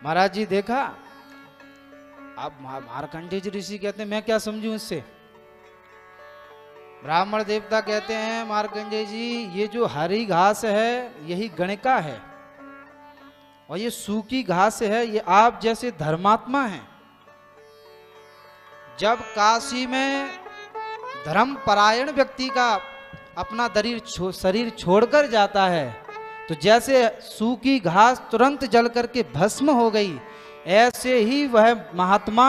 महाराज जी देखा, अब मार्कंडेय ऋषि कहते हैं मैं क्या समझूं इससे। ब्राह्मण देवता कहते हैं मार्कंडेय जी ये जो हरी घास है यही गणिका है, और ये सूखी घास है ये आप जैसे धर्मात्मा हैं। जब काशी में धर्मपरायण व्यक्ति का अपना शरीर छोड़कर जाता है तो जैसे सूखी घास तुरंत जल करके भस्म हो गई, ऐसे ही वह महात्मा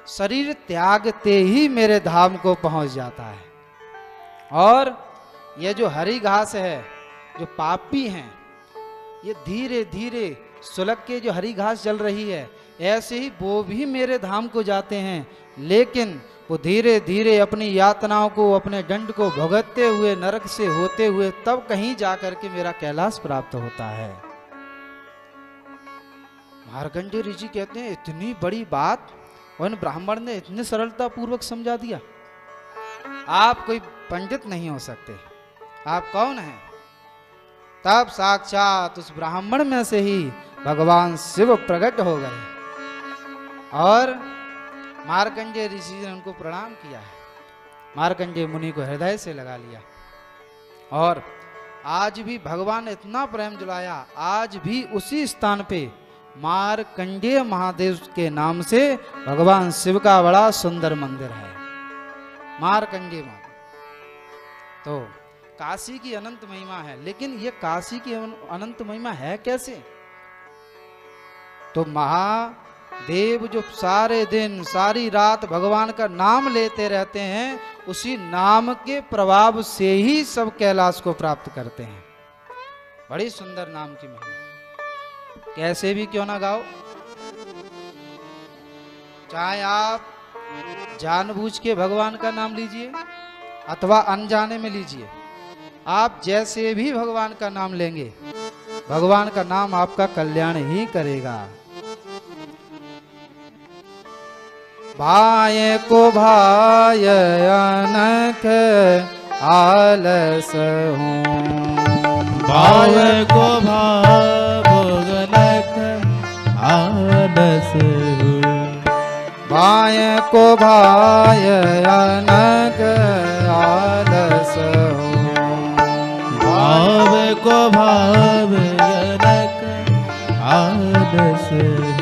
शरीर त्यागते ही मेरे धाम को पहुंच जाता है। और यह जो हरी घास है, जो पापी हैं, ये धीरे धीरे सुलग के जो हरी घास जल रही है, ऐसे ही वो भी मेरे धाम को जाते हैं, लेकिन वो धीरे धीरे अपनी यातनाओं को, अपने दंड को भुगतते हुए, नरक से होते हुए तब कहीं जाकर के मेरा कैलाश प्राप्त होता है। मार्कंडेय ऋषि कहते हैं इतनी बड़ी बात और ब्राह्मण ने इतनी सरलता पूर्वक समझा दिया। आप कोई पंडित नहीं हो सकते, आप कौन हैं? तब साक्षात उस ब्राह्मण में से ही भगवान शिव प्रकट हो गए और मार्कंडेय ऋषि ने उनको प्रणाम किया है। मार्कंडेय मुनि को हृदय से लगा लिया और आज भी भगवान ने इतना प्रेम जुलाया, आज भी उसी स्थान पे मार्कंडेय महादेव के नाम से भगवान शिव का बड़ा सुंदर मंदिर है, मार्कंडेय महादेव। तो काशी की अनंत महिमा है, लेकिन ये काशी की अनंत महिमा है कैसे? तो महादेव जो सारे दिन सारी रात भगवान का नाम लेते रहते हैं, उसी नाम के प्रभाव से ही सब कैलाश को प्राप्त करते हैं। बड़ी सुंदर नाम की महिमा, कैसे भी क्यों ना गाओ, चाहे आप जानबूझ के भगवान का नाम लीजिए अथवा अनजाने में लीजिए, आप जैसे भी भगवान का नाम लेंगे, भगवान का नाम आपका कल्याण ही करेगा। भाय को भाय अनख आलस हूँ, भाय को भावगनख आलस हूँ, भाय को भाय अनख आलस हूँ, भाव को भावगनख आलस हूँ।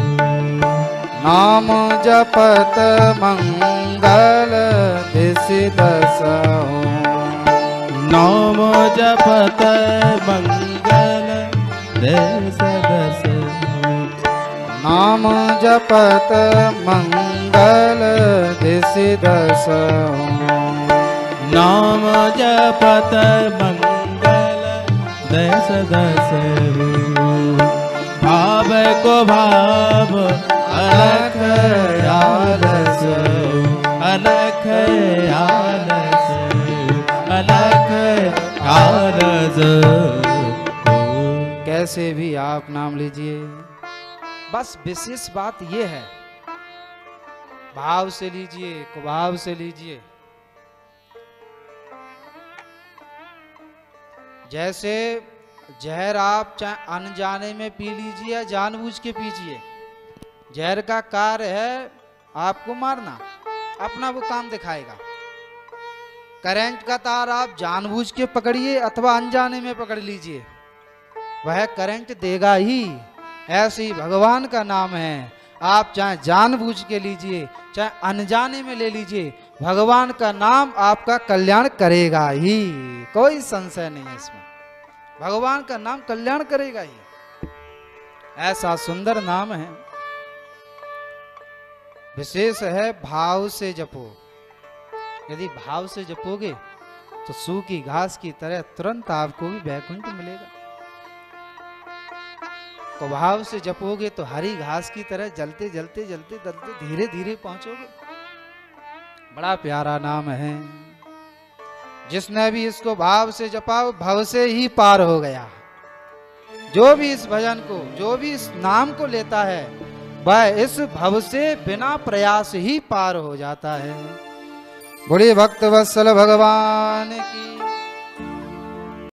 नाम जपत मंगल दिसि दस हूँ, नाम जपत मंगल दिसि दस हूँ, नाम जपत मंगल दिसि दस हूँ, नाम जपत मंगल दिसि दस हूँ। भाव को भाव अलख आलस हूँ, अलख आलस हूँ, अलख आलस हूँ। कैसे भी आप नाम लीजिए, बस विशेष बात ये है, भाव से लीजिए, कुभाव से लीजिए। जैसे जहर आप चाहे अनजाने में पी लीजिए या जानबूझ के पीजिए, जहर का कार्य है आपको मारना, अपना वो काम दिखाएगा। करंट का तार आप जानबूझ के पकड़िए अथवा अनजाने में पकड़ लीजिए, वह करंट देगा ही। ऐसे ही भगवान का नाम है, आप चाहे जानबूझ के लीजिए चाहे अनजाने में ले लीजिए, भगवान का नाम आपका कल्याण करेगा ही, कोई संशय नहीं है इसमें। भगवान का नाम कल्याण करेगा ही, ऐसा सुंदर नाम है। विशेष है भाव से जपो, यदि भाव से जपोगे तो सूखी घास की तरह तुरंत आपको भी वैकुंठ मिलेगा। को भाव से जपोगे तो हरी घास की तरह जलते जलते जलते जलते धीरे धीरे पहुंचोगे। बड़ा प्यारा नाम है, जिसने भी इसको भाव से जपा भव से ही पार हो गया। जो भी इस भजन को, जो भी इस नाम को लेता है, वह इस भव से बिना प्रयास ही पार हो जाता है। बोले भक्त वत्सल भगवान की।